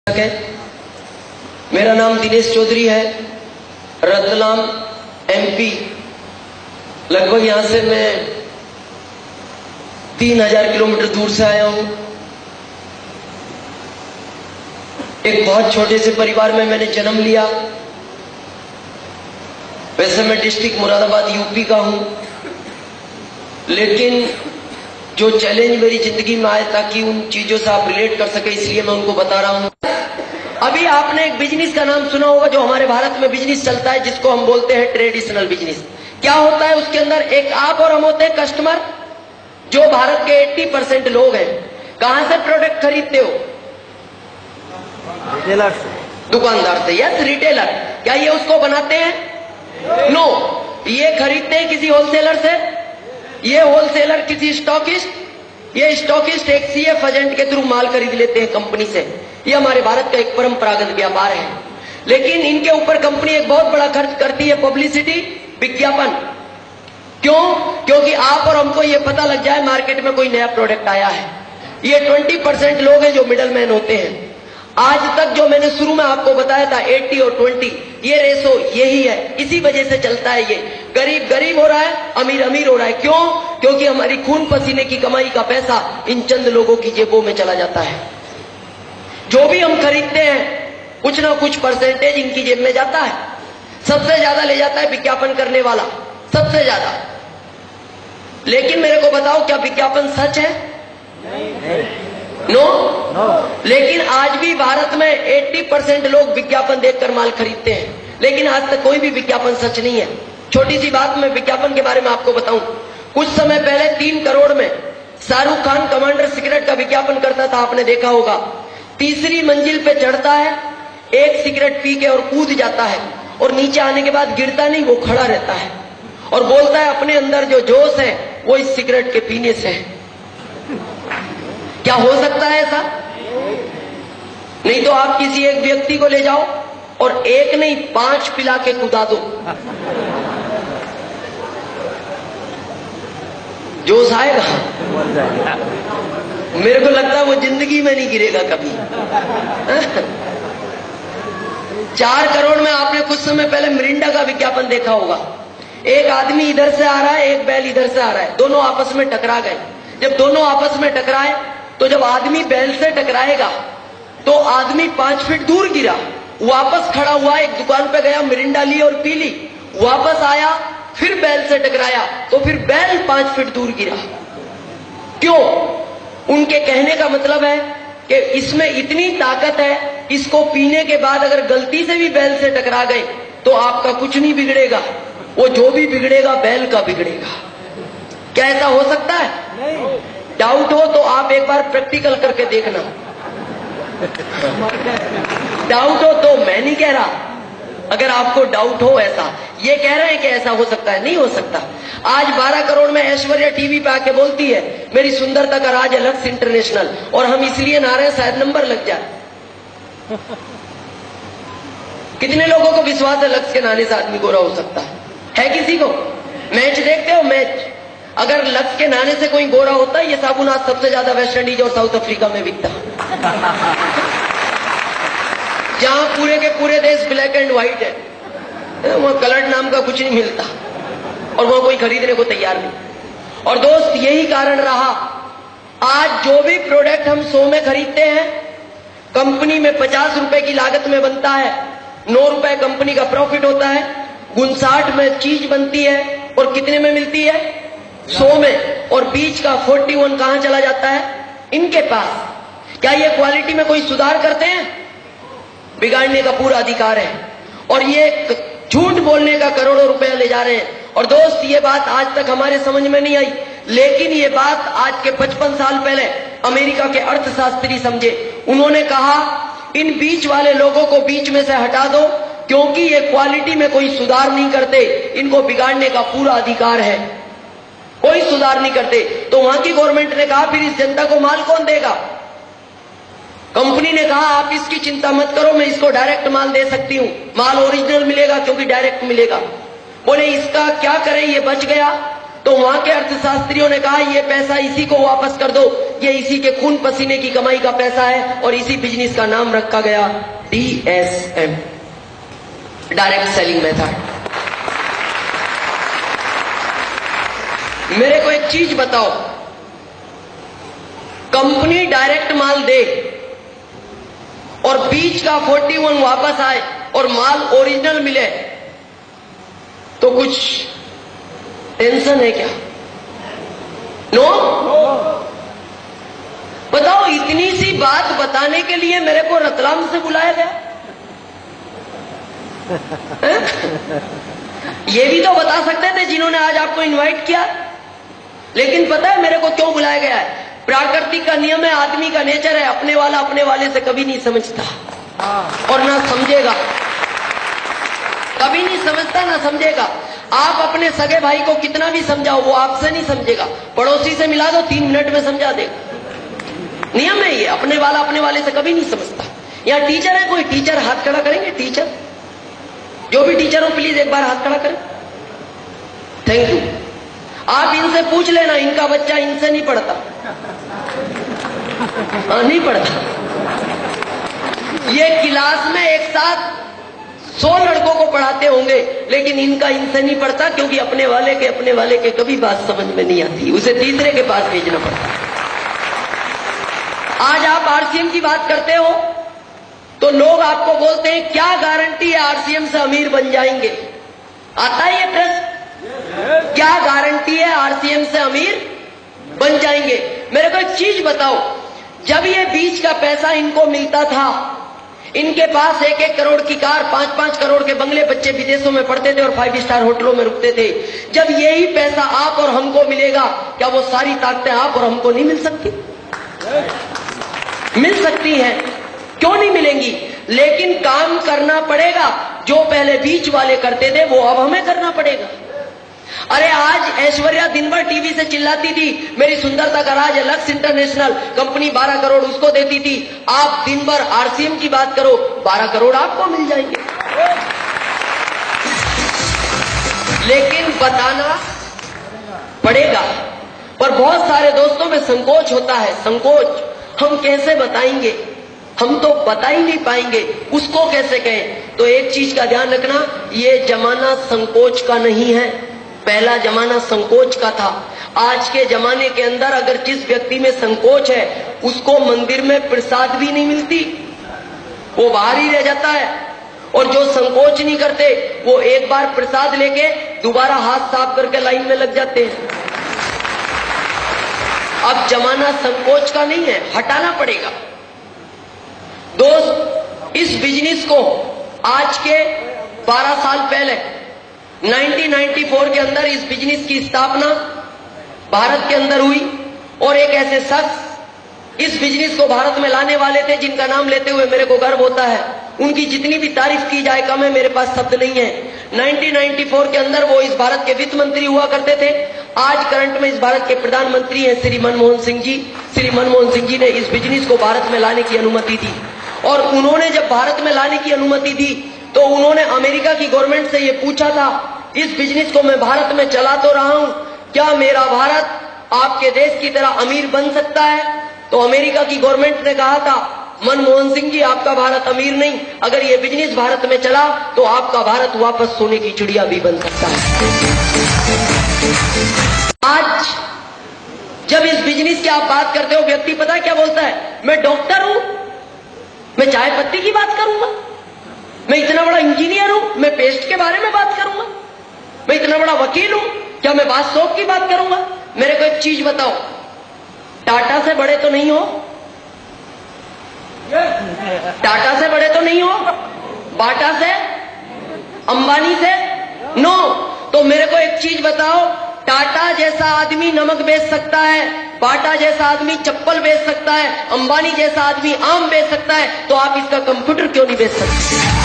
है। मेरा नाम दिनेश चौधरी है, रतलाम एमपी। लगभग यहां से मैं 3000 किलोमीटर दूर से आया हूं। एक बहुत छोटे से परिवार में मैंने जन्म लिया। वैसे मैं डिस्ट्रिक्ट मुरादाबाद यूपी का हूं, लेकिन जो चैलेंज मेरी जिंदगी में आए ताकि उन चीजों से आप रिलेट कर सके, इसलिए मैं उनको बता रहा हूं। अभी आपने एक बिजनेस का नाम सुना होगा जो हमारे भारत में बिजनेस चलता है, जिसको हम बोलते हैं ट्रेडिशनल बिजनेस। क्या होता है उसके अंदर? एक आप और हम होते हैं कस्टमर, जो भारत के 80% लोग हैं। कहां से प्रोडक्ट खरीदते हो? रिटेलर से, दुकानदार से। Yes, retailer. क्या ये उसको बनाते हैं? नो। ये खरीदते हैं किसी होलसेलर से। ये होलसेलर किसी स्टॉकिस्ट, ये स्टॉकिस्ट एक सीएफ एजेंट के थ्रू माल खरीद लेते हैं कंपनी से। ये हमारे भारत का एक परंपरागत व्यापार है। लेकिन इनके ऊपर कंपनी एक बहुत बड़ा खर्च करती है, पब्लिसिटी, विज्ञापन। क्यों? क्योंकि आप और हमको ये पता लग जाए मार्केट में कोई नया प्रोडक्ट आया है। ये 20% लोग हैं जो मिडल मैन होते हैं। आज तक जो मैंने शुरू में आपको बताया था 80 और 20, ये रेशो यही है। इसी वजह से चलता है। ये गरीब गरीब हो रहा है, अमीर अमीर हो रहा है। क्यों? क्योंकि हमारी खून पसीने की कमाई का पैसा इन चंद लोगों की जेबों में चला जाता है। जो भी हम खरीदते हैं कुछ ना कुछ परसेंटेज इनकी जेब में जाता है। सबसे ज्यादा ले जाता है विज्ञापन करने वाला, सबसे ज्यादा। लेकिन मेरे को बताओ, क्या विज्ञापन सच है? नो। लेकिन आज भी भारत में 80% लोग विज्ञापन देखकर माल खरीदते हैं, लेकिन आज तक कोई भी विज्ञापन सच नहीं है। छोटी सी बात मैं विज्ञापन के बारे में आपको बताऊं। कुछ समय पहले 3 करोड़ में शाहरुख खान कमांडर सिगरेट का विज्ञापन करता था, आपने देखा होगा। तीसरी मंजिल पे चढ़ता है, एक सिगरेट पी के और कूद जाता है, और नीचे आने के बाद गिरता नहीं, वो खड़ा रहता है और बोलता है अपने अंदर जो जोश है वो इस सिगरेट के पीने से है। क्या हो सकता है ऐसा? नहीं तो आप किसी एक व्यक्ति को ले जाओ और एक नहीं 5 पिला के कूदा दो, जोश आएगा? मेरे को लगता है वो जिंदगी में नहीं गिरेगा कभी। 4 करोड़ में आपने कुछ समय पहले मिरिंडा का विज्ञापन देखा होगा। एक आदमी इधर से आ रहा है, एक बैल इधर से आ रहा है, दोनों आपस में टकरा गए। जब दोनों आपस में टकराए तो जब आदमी बैल से टकराएगा तो आदमी 5 फीट दूर गिरा, वापस खड़ा हुआ, एक दुकान पे गया, मिरिंडा ली और पी ली, वापस आया, फिर बैल से टकराया तो फिर बैल 5 फीट दूर गिरा। क्यों? उनके कहने का मतलब है कि इसमें इतनी ताकत है, इसको पीने के बाद अगर गलती से भी बैल से टकरा गए तो आपका कुछ नहीं बिगड़ेगा, वो जो भी बिगड़ेगा बैल का बिगड़ेगा। क्या ऐसा हो सकता है? नहीं। डाउट हो तो आप एक बार प्रैक्टिकल करके देखना। डाउट हो तो मैं नहीं कह रहा, अगर आपको डाउट हो ऐसा, ये कह रहे हैं कि ऐसा हो सकता है, नहीं हो सकता। आज 12 करोड़ में ऐश्वर्या टीवी पे आके बोलती है मेरी सुंदरता का राज है लक्स इंटरनेशनल, और हम इसलिए ना रहे शायद नंबर लग जाए। कितने लोगों को विश्वास है लक्स के नहाने से आदमी गोरा हो सकता है किसी को? मैच देखते हो? मैच अगर लक्स के नहाने से कोई गोरा होता है, ये साबुन आज सबसे ज्यादा वेस्ट इंडीज और साउथ अफ्रीका में बिकता, जहां पूरे के पूरे देश ब्लैक एंड व्हाइट है, वहां कलर्ड नाम का कुछ नहीं मिलता और वहां कोई खरीदने को तैयार नहीं। और दोस्त, यही कारण रहा आज जो भी प्रोडक्ट हम 100 में खरीदते हैं, कंपनी में 50 रुपए की लागत में बनता है, 9 रुपए कंपनी का प्रॉफिट होता है, 59 में चीज बनती है और कितने में मिलती है? 100 में। और बीच का 41 कहां चला जाता है? इनके पास। क्या ये क्वालिटी में कोई सुधार करते हैं? बिगाड़ने का पूरा अधिकार है। और ये झूठ बोलने का करोड़ों रुपया ले जा रहे हैं। और दोस्त, ये बात आज तक हमारे समझ में नहीं आई, लेकिन ये बात आज के 55 साल पहले अमेरिका के अर्थशास्त्री समझे। उन्होंने कहा इन बीच वाले लोगों को बीच में से हटा दो, क्योंकि ये क्वालिटी में कोई सुधार नहीं करते, इनको बिगाड़ने का पूरा अधिकार है। कोई सुधार नहीं करते। तो वहां की गवर्नमेंट ने कहा फिर इस जनता को माल कौन देगा? कंपनी ने कहा आप इसकी चिंता मत करो, मैं इसको डायरेक्ट माल दे सकती हूं, माल ओरिजिनल मिलेगा क्योंकि डायरेक्ट मिलेगा। बोले इसका क्या करें, ये बच गया, तो वहां के अर्थशास्त्रियों ने कहा ये पैसा इसी को वापस कर दो, ये इसी के खून पसीने की कमाई का पैसा है, और इसी बिजनेस का नाम रखा गया DSM, डायरेक्ट सेलिंग मेथड। मेरे को एक चीज बताओ, कंपनी डायरेक्ट माल दे और बीच का 41 वापस आए और माल ओरिजिनल मिले तो कुछ टेंशन है क्या? नो? बताओ, इतनी सी बात बताने के लिए मेरे को रतलाम से बुलाया गया? ये भी तो बता सकते थे जिन्होंने आज आपको इनवाइट किया। लेकिन पता है मेरे को क्यों बुलाया गया है? प्राकृतिक का नियम है, आदमी का नेचर है, अपने वाला अपने वाले से कभी नहीं समझता और ना समझेगा, कभी नहीं समझता ना समझेगा। आप अपने सगे भाई को कितना भी समझाओ वो आपसे नहीं समझेगा, पड़ोसी से मिला दो 3 मिनट में समझा देगा। नियम है ये, अपने वाला अपने वाले से कभी नहीं समझता। यहाँ टीचर है, कोई टीचर हाथ खड़ा करेंगे? टीचर, जो भी टीचर हो प्लीज एक बार हाथ खड़ा करें। Thank you. आप इनसे पूछ लेना, इनका बच्चा इनसे नहीं पढ़ता। नहीं पढ़ता। ये क्लास में एक साथ 100 लड़कों को पढ़ाते होंगे, लेकिन इनका इनसे नहीं पढ़ता, क्योंकि अपने वाले के कभी बात समझ में नहीं आती, उसे तीसरे के पास भेजना पड़ता। आज आप RCM की बात करते हो तो लोग आपको बोलते हैं क्या गारंटी है RCM से अमीर बन जाएंगे? आता है ये प्रश्न, क्या गारंटी है RCM से अमीर बन जाएंगे? मेरे को एक चीज बताओ, जब ये बीच का पैसा इनको मिलता था, इनके पास 1-1 करोड़ की कार, 5-5 करोड़ के बंगले, बच्चे विदेशों में पढ़ते थे और 5 स्टार होटलों में रुकते थे। जब यही पैसा आप और हमको मिलेगा, क्या वो सारी ताकतें आप और हमको नहीं मिल सकती? मिल सकती हैं, क्यों नहीं मिलेंगी? लेकिन काम करना पड़ेगा। जो पहले बीच वाले करते थे वो अब हमें करना पड़ेगा। अरे आज ऐश्वर्या दिन भर टीवी से चिल्लाती थी मेरी सुंदरता का राज है, लक्स इंटरनेशनल कंपनी 12 करोड़ उसको देती थी। आप दिन भर RCM की बात करो, 12 करोड़ आपको मिल जाएंगे। लेकिन बताना पड़ेगा। पर बहुत सारे दोस्तों में संकोच होता है, संकोच, हम कैसे बताएंगे, हम तो बता ही नहीं पाएंगे, उसको कैसे कहें? तो एक चीज का ध्यान रखना, ये जमाना संकोच का नहीं है, पहला जमाना संकोच का था। आज के जमाने के अंदर अगर जिस व्यक्ति में संकोच है उसको मंदिर में प्रसाद भी नहीं मिलती, वो बाहर ही रह जाता है। और जो संकोच नहीं करते वो एक बार प्रसाद लेके दोबारा हाथ साफ करके लाइन में लग जाते हैं। अब जमाना संकोच का नहीं है, हटाना पड़ेगा। दोस्त, इस बिजनेस को आज के 12 साल पहले 1994 के अंदर इस बिजनेस की स्थापना भारत के अंदर हुई और एक ऐसे शख्स इस बिजनेस को भारत में लाने वाले थे जिनका नाम लेते हुए मेरे को गर्व होता है। उनकी जितनी भी तारीफ की जाए कम है, मेरे पास शब्द नहीं है। 1994 के अंदर वो इस भारत के वित्त मंत्री हुआ करते थे। आज करंट में इस भारत के प्रधानमंत्री हैं श्री मनमोहन सिंह जी। श्री मनमोहन सिंह जी ने इस बिजनेस को भारत में लाने की अनुमति दी और उन्होंने जब भारत में लाने की अनुमति दी तो उन्होंने अमेरिका की गवर्नमेंट से ये पूछा था, इस बिजनेस को मैं भारत में चला तो रहा हूं, क्या मेरा भारत आपके देश की तरह अमीर बन सकता है? तो अमेरिका की गवर्नमेंट ने कहा था, मनमोहन सिंह जी आपका भारत अमीर नहीं, अगर ये बिजनेस भारत में चला तो आपका भारत वापस सोने की चिड़िया भी बन सकता है। आज जब इस बिजनेस की आप बात करते हो, व्यक्ति पता है क्या बोलता है? मैं डॉक्टर हूं, मैं चाय पत्ती की बात करूंगा, मैं इतना बड़ा इंजीनियर हूं, मैं पेस्ट के बारे में बात करूंगा, मैं इतना बड़ा वकील हूं, क्या मैं बाथ सोप की बात करूंगा? मेरे को एक चीज बताओ, टाटा से बड़े तो नहीं हो? टाटा से बड़े तो नहीं हो? बाटा से, अंबानी से? नो। तो मेरे को एक चीज बताओ, टाटा जैसा आदमी नमक बेच सकता है, बाटा जैसा आदमी चप्पल बेच सकता है, अंबानी जैसा आदमी आम बेच सकता है, तो आप इसका कंप्यूटर क्यों नहीं बेच सकते?